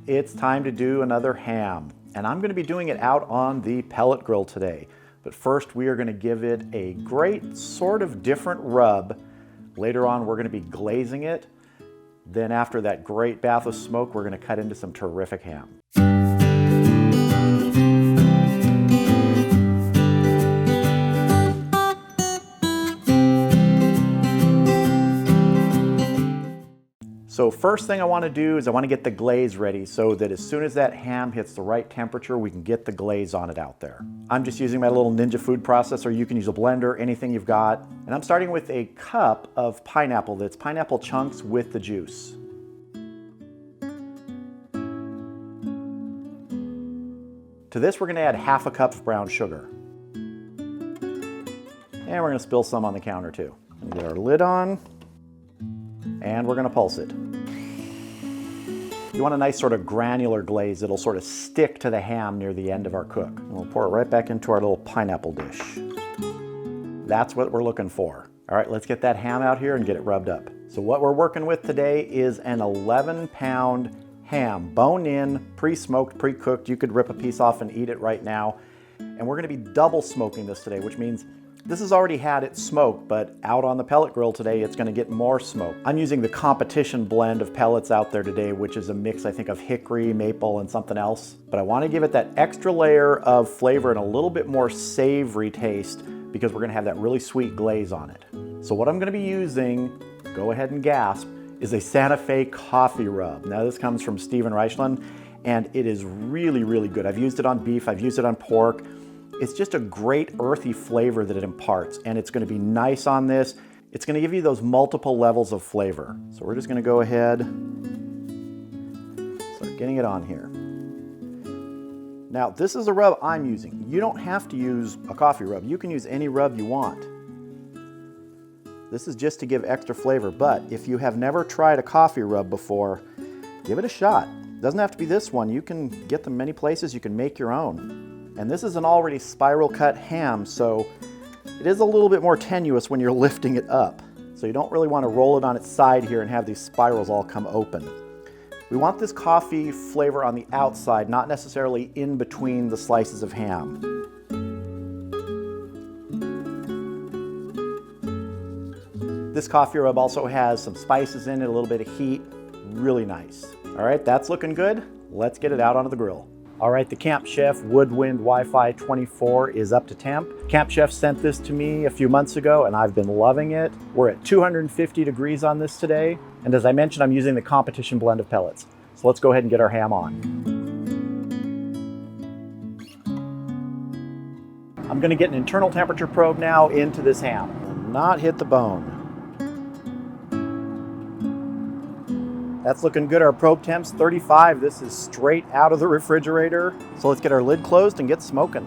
It's time to do another ham, and I'm going to be doing it out on the pellet grill today. But first we are going to give it a great sort of different rub. Later on we're going to be glazing it. Then after that great bath of smoke, we're going to cut into some terrific ham. So first thing I want to do is I want to get the glaze ready so that as soon as that ham hits the right temperature, we can get the glaze on it out there. I'm just using my little Ninja food processor. You can use a blender, anything you've got. And I'm starting with a cup of pineapple that's pineapple chunks with the juice. To this, we're going to add half a cup of brown sugar. And we're going to spill some on the counter too. And get our lid on. And we're going to pulse it. You want a nice sort of granular glaze that'll sort of stick to the ham near the end of our cook. And we'll pour it right back into our little pineapple dish. That's what we're looking for. All right, let's get that ham out here and get it rubbed up. So what we're working with today is an 11-pound ham, bone in, pre-smoked, pre-cooked. You could rip a piece off and eat it right now. And we're going to be double smoking this today, which means this has already had its smoke, but out on the pellet grill today, it's going to get more smoke. I'm using the competition blend of pellets out there today, which is a mix, I think, of hickory, maple, and something else. But I want to give it that extra layer of flavor and a little bit more savory taste because we're going to have that really sweet glaze on it. So what I'm going to be using, go ahead and gasp, is a Santa Fe coffee rub. Now this comes from Steven Reichland, and it is really, really good. I've used it on beef, I've used it on pork. It's just a great earthy flavor that it imparts, and it's going to be nice on this. It's going to give you those multiple levels of flavor. So we're just going to go ahead, start getting it on here. Now this is a rub I'm using. You don't have to use a coffee rub. You can use any rub you want. This is just to give extra flavor, but if you have never tried a coffee rub before, give it a shot. It doesn't have to be this one. You can get them many places. You can make your own. And this is an already spiral cut ham, so it is a little bit more tenuous when you're lifting it up. So you don't really want to roll it on its side here and have these spirals all come open. We want this coffee flavor on the outside, not necessarily in between the slices of ham. This coffee rub also has some spices in it, a little bit of heat, really nice. All right, that's looking good. Let's get it out onto the grill. All right, the Camp Chef Woodwind WiFi 24 is up to temp. Camp Chef sent this to me a few months ago and I've been loving it. We're at 250 degrees on this today. And as I mentioned, I'm using the competition blend of pellets. So let's go ahead and get our ham on. I'm gonna get an internal temperature probe now into this ham and not hit the bone. That's looking good. Our probe temp's 35. This is straight out of the refrigerator. So let's get our lid closed and get smoking.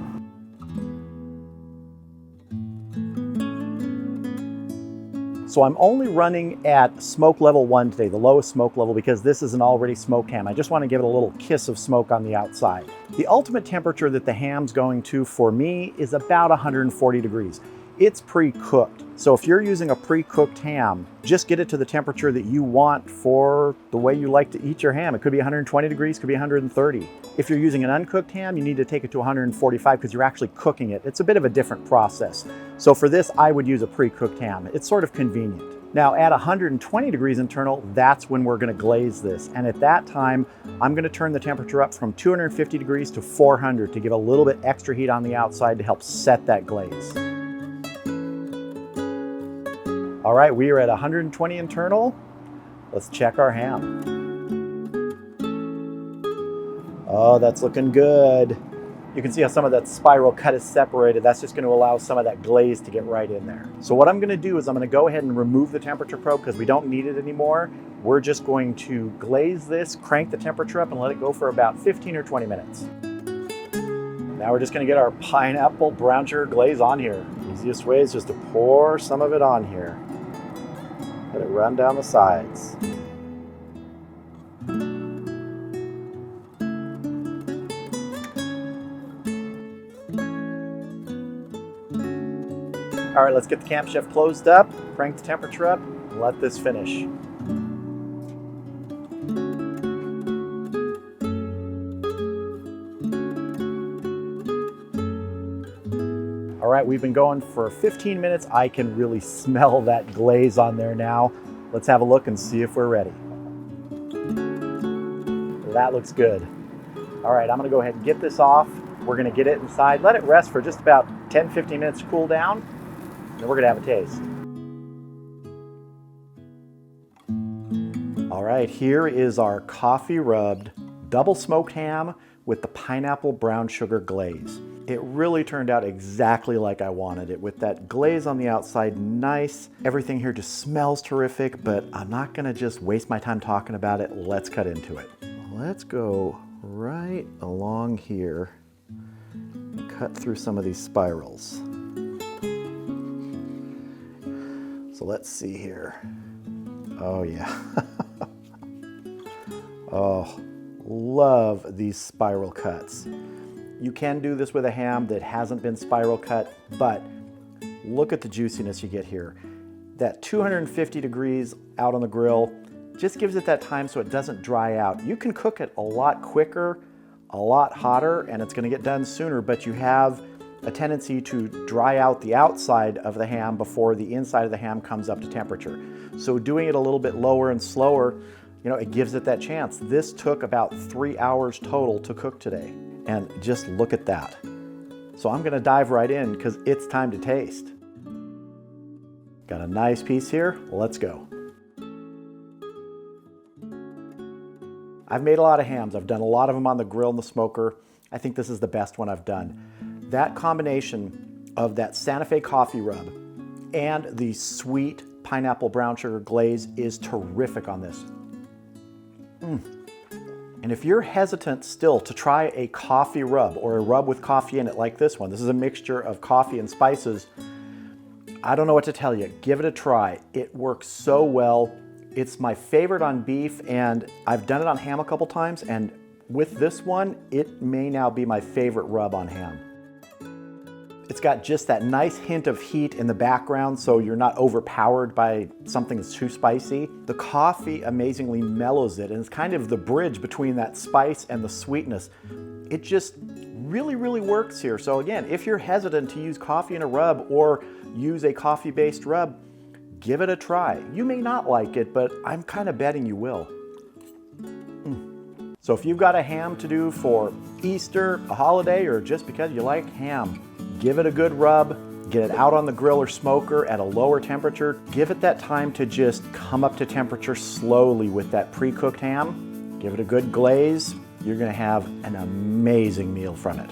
So I'm only running at smoke level 1 today, the lowest smoke level, because this is an already smoked ham. I just want to give it a little kiss of smoke on the outside. The ultimate temperature that the ham's going to for me is about 140 degrees. It's pre-cooked. So if you're using a pre-cooked ham, just get it to the temperature that you want for the way you like to eat your ham. It could be 120 degrees, could be 130. If you're using an uncooked ham, you need to take it to 145 because you're actually cooking it. It's a bit of a different process. So for this, I would use a pre-cooked ham. It's sort of convenient. Now at 120 degrees internal, that's when we're gonna glaze this. And at that time, I'm gonna turn the temperature up from 250 degrees to 400 to give a little bit extra heat on the outside to help set that glaze. All right, we are at 120 internal. Let's check our ham. Oh, that's looking good. You can see how some of that spiral cut is separated. That's just going to allow some of that glaze to get right in there. So what I'm going to do is I'm going to go ahead and remove the temperature probe because we don't need it anymore. We're just going to glaze this, crank the temperature up, and let it go for about 15 or 20 minutes. Now we're just going to get our pineapple brown sugar glaze on here. The easiest way is just to pour some of it on here. Let it run down the sides. All right, let's get the Camp Chef closed up, crank the temperature up, and let this finish. All right, we've been going for 15 minutes. I can really smell that glaze on there now. Let's have a look and see if we're ready. That looks good. All right, I'm gonna go ahead and get this off. We're gonna get it inside, let it rest for just about 10-15 minutes to cool down, and we're gonna have a taste. All right, here is our coffee rubbed double smoked ham with the pineapple brown sugar glaze. It really turned out exactly like I wanted it, with that glaze on the outside, nice. Everything here just smells terrific, but I'm not gonna just waste my time talking about it. Let's cut into it. Let's go right along here and cut through some of these spirals. So let's see here. Oh yeah. Oh, love these spiral cuts. You can do this with a ham that hasn't been spiral cut, but look at the juiciness you get here. That 250 degrees out on the grill just gives it that time so it doesn't dry out. You can cook it a lot quicker, a lot hotter, and it's gonna get done sooner, but you have a tendency to dry out the outside of the ham before the inside of the ham comes up to temperature. So doing it a little bit lower and slower, you know, it gives it that chance. This took about 3 hours total to cook today. And just look at that. So I'm gonna dive right in because it's time to taste. Got a nice piece here, let's go. I've made a lot of hams. I've done a lot of them on the grill and the smoker. I think this is the best one I've done. That combination of that Santa Fe coffee rub and the sweet pineapple brown sugar glaze is terrific on this. And if you're hesitant still to try a coffee rub or a rub with coffee in it like this one, this is a mixture of coffee and spices, I don't know what to tell you. Give it a try. It works so well. It's my favorite on beef, and I've done it on ham a couple times, and with this one, it may now be my favorite rub on ham. It's got just that nice hint of heat in the background, so you're not overpowered by something that's too spicy. The coffee amazingly mellows it, and it's kind of the bridge between that spice and the sweetness. It just really, really works here. So again, if you're hesitant to use coffee in a rub or use a coffee-based rub, give it a try. You may not like it, but I'm kind of betting you will. So if you've got a ham to do for Easter, a holiday, or just because you like ham, give it a good rub, get it out on the grill or smoker at a lower temperature. Give it that time to just come up to temperature slowly with that pre-cooked ham. Give it a good glaze. You're gonna have an amazing meal from it.